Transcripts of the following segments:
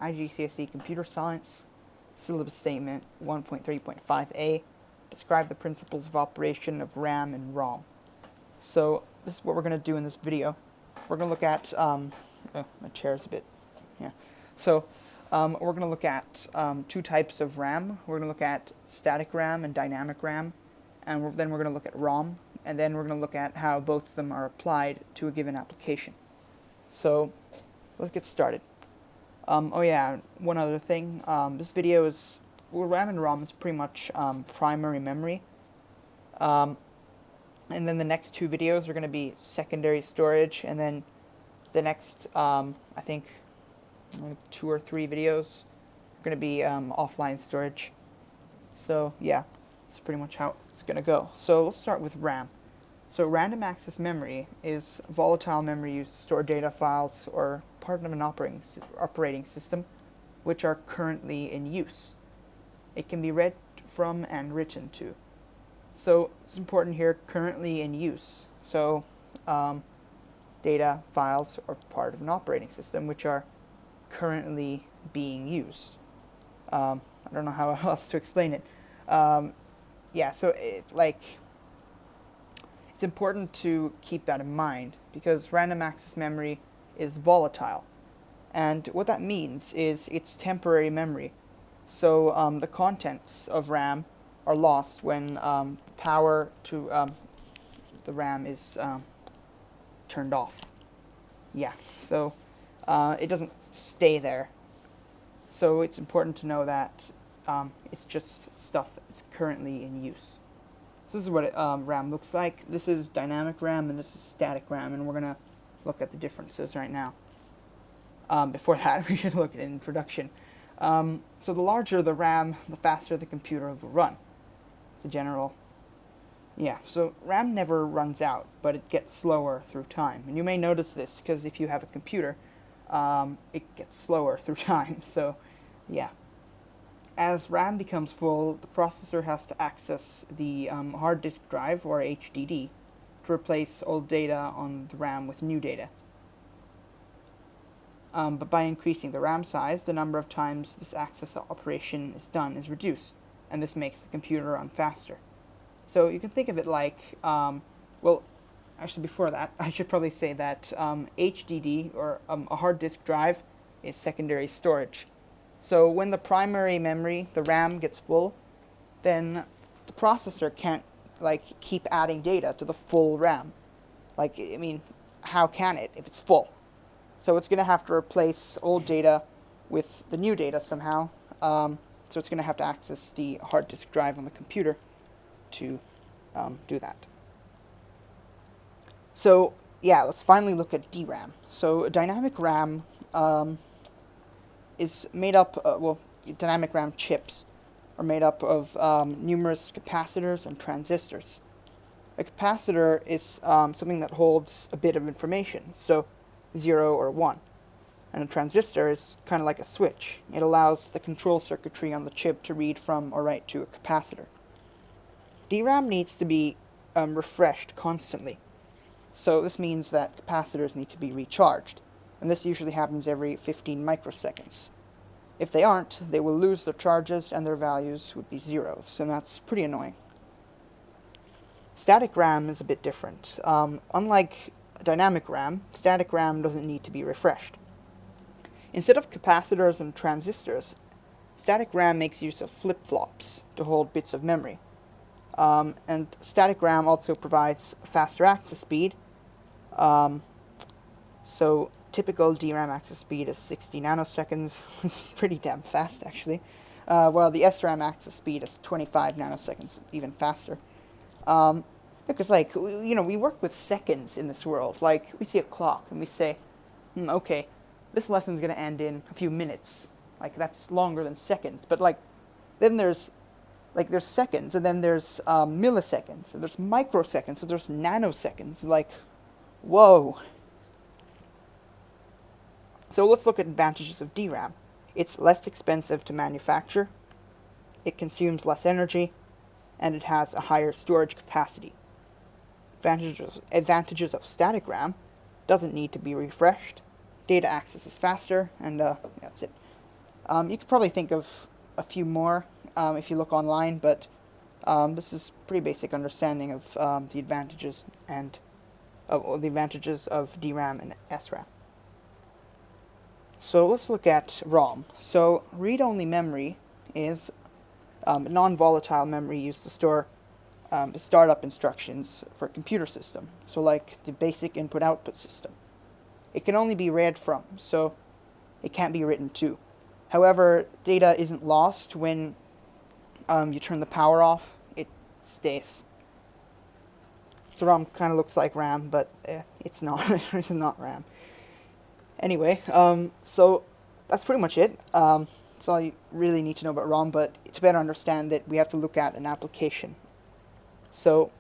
IGCSE Computer Science, Syllabus Statement 1.3.5a, describe the principles of operation of RAM and ROM. So this is what we're going to do in this video. We're going to look at, oh, my chair's a bit, yeah. So we're going to look at two types of RAM. We're going to look at static RAM and dynamic RAM, and then we're going to look at ROM, and then we're going to look at how both of them are applied to a given application. So let's get started. Oh yeah, one other thing. This video is, well, RAM and ROM is pretty much primary memory. And then the next two videos are going to be secondary storage, and then the next, I think, 2 or 3 videos are going to be offline storage. So yeah, that's pretty much how it's going to go. So let's start with RAM. So random access memory is volatile memory used to store data files or part of an operating system which are currently in use. It can be read from and written to. So it's important here, currently in use. So data files are part of an operating system which are currently being used. I don't know how else to explain it. Yeah, so it's important to keep that in mind because random access memory is volatile. And what that means is it's temporary memory. So the contents of RAM are lost when the power to the RAM is turned off. Yeah, so it doesn't stay there. So it's important to know that it's just stuff that's currently in use. So this is what RAM looks like. This is dynamic RAM and this is static RAM, and we're going to look at the differences right now. Before that, we should look at an introduction. So the larger the RAM, the faster the computer will run. It's a general... Yeah, so RAM never runs out, but it gets slower through time. And you may notice this, because if you have a computer, it gets slower through time. So, yeah. As RAM becomes full, the processor has to access the hard disk drive, or HDD, to replace old data on the RAM with new data. But by increasing the RAM size, the number of times this access operation is done is reduced, and this makes the computer run faster. So you can think of it like, well, actually before that, I should probably say that HDD, or a hard disk drive, is secondary storage. So when the primary memory, the RAM, gets full, then the processor can't keep adding data to the full RAM. I mean, how can it if it's full? So it's going to have to replace old data with the new data somehow. So it's going to have to access the hard disk drive on the computer to do that. So yeah, let's finally look at DRAM. So dynamic RAM is made up, dynamic RAM chips are made up of numerous capacitors and transistors. A capacitor is something that holds a bit of information, so 0 or 1. And a transistor is kind of like a switch. It allows the control circuitry on the chip to read from or write to a capacitor. DRAM needs to be refreshed constantly. So this means that capacitors need to be recharged, and this usually happens every 15 microseconds. If they aren't, they will lose their charges and their values would be zeros, and that's pretty annoying. Static RAM is a bit different. Unlike dynamic RAM, static RAM doesn't need to be refreshed. Instead of capacitors and transistors, static RAM makes use of flip-flops to hold bits of memory. And static RAM also provides faster access speed. So typical DRAM access speed is 60 nanoseconds. It's pretty damn fast, actually. While the SRAM access speed is 25 nanoseconds, even faster. Because, we work with seconds in this world. We see a clock and we say, okay, this lesson's going to end in a few minutes. That's longer than seconds. But, then there's seconds, and then there's milliseconds, and there's microseconds, and there's nanoseconds. Whoa. So let's look at advantages of DRAM. It's less expensive to manufacture, it consumes less energy, and it has a higher storage capacity. Advantages of static RAM: doesn't need to be refreshed, data access is faster, and that's it. You could probably think of a few more if you look online, but this is pretty basic understanding of the advantages of DRAM and SRAM. So let's look at ROM. So read-only memory is non-volatile memory used to store the startup instructions for a computer system. So like the basic input-output system. It can only be read from, so it can't be written to. However, data isn't lost when you turn the power off. It stays. So ROM kind of looks like RAM, but it's not. It's not RAM. Anyway, so that's pretty much it. That's all you really need to know about ROM, but to better understand it, we have to look at an application. So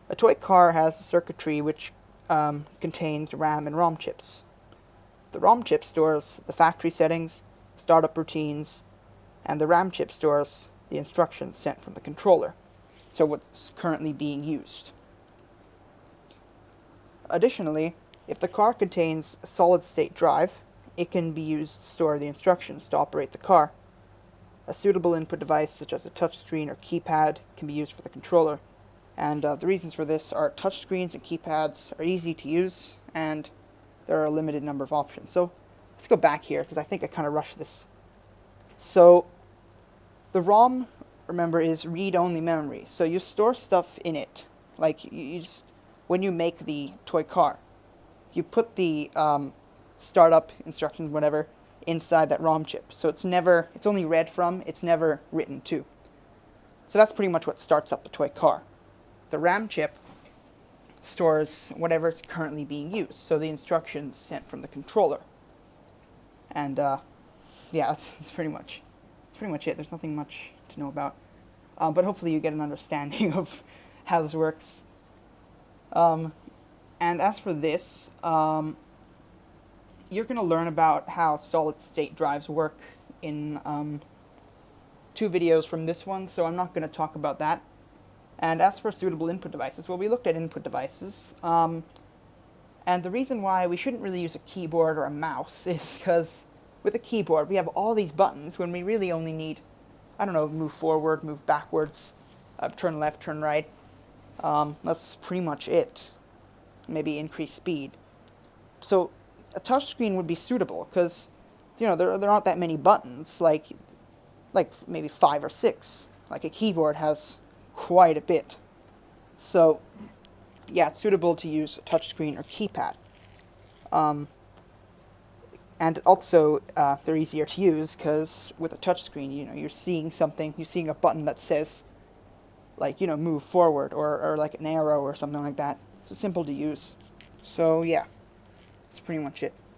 a toy car has a circuitry which contains RAM and ROM chips. The ROM chip stores the factory settings, startup routines, and the RAM chip stores the instructions sent from the controller, so what's currently being used. Additionally, if the car contains a solid-state drive, it can be used to store the instructions to operate the car. A suitable input device such as a touchscreen or keypad can be used for the controller, and the reasons for this are touchscreens and keypads are easy to use, and there are a limited number of options. So let's go back here, because I think I kind of rushed this. So the ROM, remember, is read-only memory, so you store stuff in it. Like, you just, when you make the toy car, you put the startup instructions, whatever, inside that ROM chip. So it's only read from, it's never written to. So that's pretty much what starts up the toy car. The RAM chip stores whatever is currently being used, so the instructions sent from the controller. And yeah, that's pretty much it. There's nothing much to know about, but hopefully you get an understanding of how this works. And as for this, you're going to learn about how solid-state drives work in 2 videos from this one, so I'm not going to talk about that. And as for suitable input devices, well, we looked at input devices, and the reason why we shouldn't really use a keyboard or a mouse is because with a keyboard we have all these buttons when we really only need, I don't know, move forward, move backwards, turn left, turn right. That's pretty much it. Maybe increase speed. So a touchscreen would be suitable because, you know, there aren't that many buttons, like maybe 5 or 6. Like a keyboard has quite a bit. So yeah, it's suitable to use a touchscreen or keypad. And also they're easier to use because with a touchscreen, you know, you're seeing a button that says, like, you know, move forward or like an arrow or something like that. It's simple to use. So yeah, that's pretty much it.